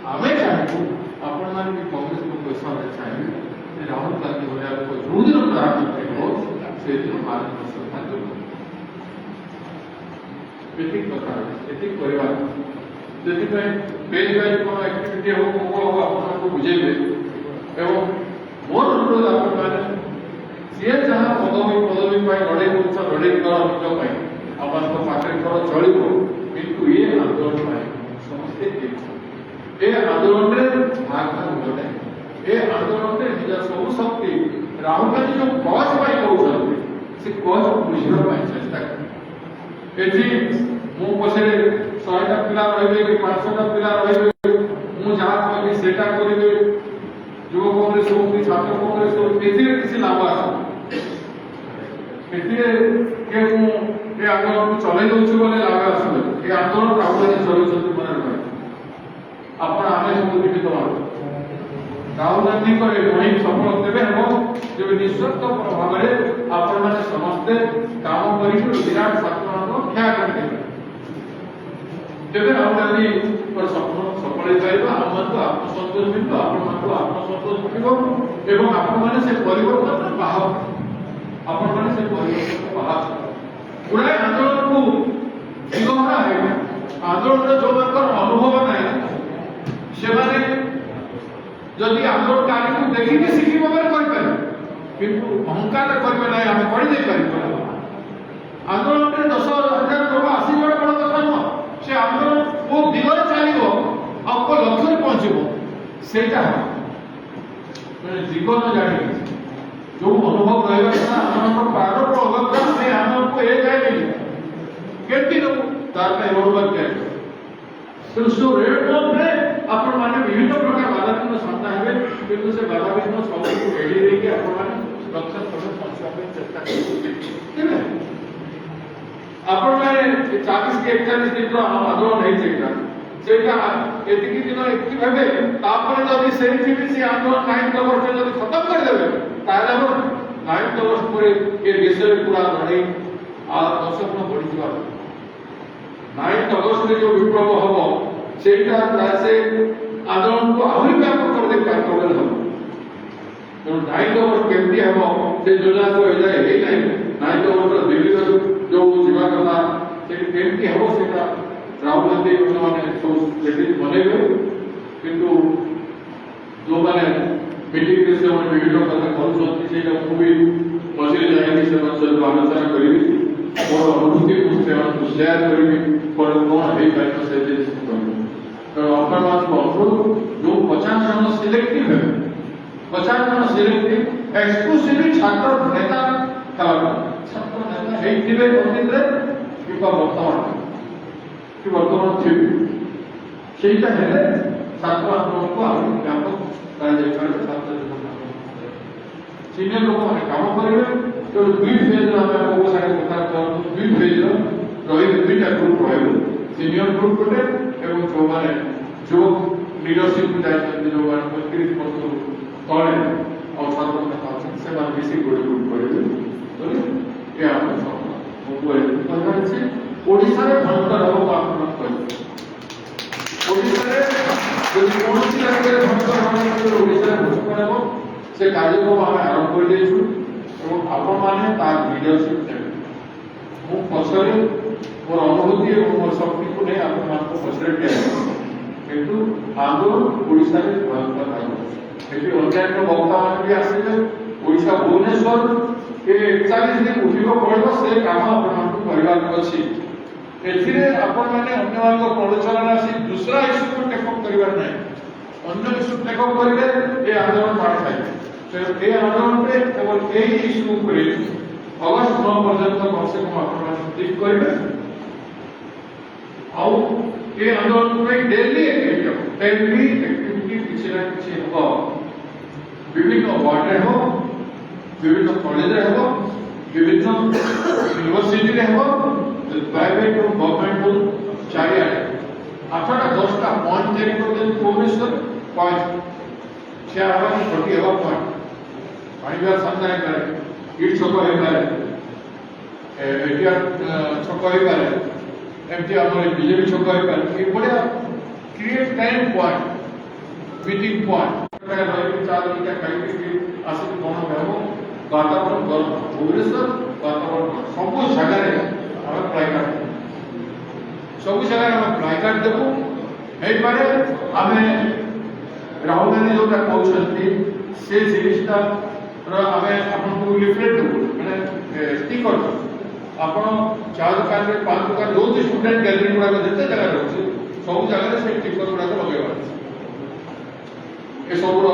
आम चाहू आपण मैंने कांग्रेस को पैसा चाहिए राहुल गांधी भलिया लोक जो दिन प्रधानमंत्री हो से दिन भारत वर्ष एतिक कथा एतिक परिवार पेज वाइज कौन एक्टिविटी हो मंगल हो आपको बुझेबे एवं मोर अनुरोध आपण मैंने सी जहाँ पदवी लड़े कर लड़े कर निज आपको पाखे कर चलो किंतु ये आंदोलन समस्ते ये आंदोलन में भाग भाग ए आंदोलन में निज सब शक्ति राहुल गांधी जो कज कहते से कज बुझा चेष्टा कर मो पछे 100टा पिला रहिबे कि 500टा पिला रहिबे मु जहाँ कहबी सेटा करिबे युवा कांग्रेस हो कि छात्र कांग्रेस हो एथिरे किसी लाभ आसे एथिरे के मु ए आंदोलन को चलै दउछु बोले लाभ आसे ए आंदोलन राहुल गांधी चलै मन रहे आपण आमे सब लिखित राहुल गांधी को वही सफल देवे हम जब निस्वार्थ भाव में आपण मैंने समस्ते काम कर विराट छात्र को ख्या करते तेरे राहुल गांधी पर सफल हो आत्मसंतोष मिल आत्मसंतोष मिल एवं आपण मैंने से परिवर्तन बाहर आपण मैंने से परिवर्तन बाहर गुड़ाए आंदोलन को दिगहरा है आंदोलन जो अनुभव नहीं से जदि आंदोलनकारी को देखिए शिखी भाव में किंतु अहंकार करें ना आम कर आंदोलन में 10,000 लोग आसवा बड़ कथा नुह से आंदोलन वो दिगरे चलो आपको लक्ष्य पहुंचब से जीवन जानी जो अनुभव रहा आम प्रारंभ अवस्था आम को जाए केमती नबू तार रोडवर्क क्या तो रेडवर्क में आपण माने विभिन्न प्रकार बाधाविघ्न सामना हेबे किंतु से बाधाविघ्न सब को एडी रे के आपण माने लक्ष्य पर पहुंचवा पे चेष्टा करिए आपण माने 40 के 41 दिन रो आंदोलन नहीं चेका सेटा एतिकी दिन एकति भाबे तापर जदि से थी से आंदोलन 9 वर्ष जदि खत्म कर देबे ताले हम 9 वर्ष पर ए देश रे पूरा लड़ाई आ दशक बढ़ी जीवा 9 अगस्त में जो विप्लव हम सेटा से आंदोलन को आहरी व्यापक कर दे आंदोलन हम तो 9 वर्ष केमती हम से योजना को जाए हे नहीं 9 वर्ष दिल्ली जो जीवा कथा से केमती हम सेटा राहुल गांधी माने सब स्ट्रेटेजी बनेबे किंतु जो माने मीटिंग के से विभिन्न कथा करूछन सेटा को भी मझे जाए से आलोचना करिबी और अनुभूति को से शेयर करिबी पर कौन है पाइप से तो अपन बात को जो 50 जन सिलेक्टिव है 50 जन सिलेक्टिव एक्सक्लूसिवली छात्र नेता कला छात्र नेता हेतिबे मंदिर कि वर्तमान थी सेटा है छात्र आंदोलन को आगे व्यापक कार्य करे छात्र सीनियर लोग माने काम करिवे तो दुई फेज रा हम को सारे कथा कर दुई फेज रही दुईटा ग्रुप रहे सीनियर ग्रुप कोटे एवं जो माने जो लीडरशिप जाय जो माने 35 वर्ष तले और छात्र नेता से माने बेसी ग्रुप करिवे तो ये हम सब को कहना छै ओडिसा रे भयंकर हो आपन कहि ओडिसा रे जो कोनसी लगे भयंकर हो ओडिसा रे भयंकर हो से कार्यक्रम हम आरंभ कर देछु और आपण माने तार लीडरशिप देबे मु पछरे और अनुभूति और मोर शक्ति को नहीं आपण मान को पछरे दिया किंतु आंदोलन ओडिसा रे भयंकर है एटी अन्यान्य वक्ता मान भी आसीले ओडिसा भुवनेश्वर के 41 दिन उठिबो पड़ो से काम आपण मान को परिवार अछि एथिरे आपण माने अन्य मान को प्रलोचना आसी दूसरा इशू को टेकअप करिवार नै अन्य इशू टेकअप करिले ए आंदोलन मार खाइ तो ए आंदोलन पे केवल ए इशू पर अगस्त 9 पर्यंत कम से कम आपण ठीक करिवे आउ ए आंदोलन पे डेली एक्टिविटी किसी ना किसी हो विभिन्न वार्ड रे हो विभिन्न कॉलेज रे हो विभिन्न यूनिवर्सिटी रे हो प्राइवेट और गवर्नमेंट हो चाहे आठटा 10टा पॉइंट देरी कर दे भुवनेश्वर पॉइंट से आवाज छोटी हवा पॉइंट पानीबार सामने करे ईट छक हे पारे एटीआर छक हे पारे एमटी हमर बीजेपी छक हे पारे ए बड़िया create time point meeting point চার দিকে খাইকি আসলে কোন ହେବ বাতাবরণ গরম ভুবনেশ্বর বাতাবরণ ସବୁ জায়গায় আমরা প্লাইকার্ড ସବୁ জায়গায় আমরা প্লাইকার্ড দেবো ହେଇପାରେ ଆମେ ରାହୁଲ ଗାନ୍ଧୀ ଯୋଉଟା କହୁଛନ୍ତି ସେ ଜିନିଷଟା ଆମେ ଆପଣଙ୍କୁ ଲିଫଲେଟ୍ ଦେବୁ ମାନେ ଷ୍ଟିକର ଆପଣ ଚା ଦୋକାନରେ ପାନ ଦୋକାନ ଯୋଉ ଷ୍ଟୁଡେଣ୍ଟ ଗ୍ୟାଲେରୀ ଗୁଡାକ ଯେତେ ଜାଗାରେ ରହୁଛି ସବୁ ଜାଗାରେ ସେ ଷ୍ଟିକର ଗୁଡାକ ଲଗେଇବାର ଅଛି ଏସବୁର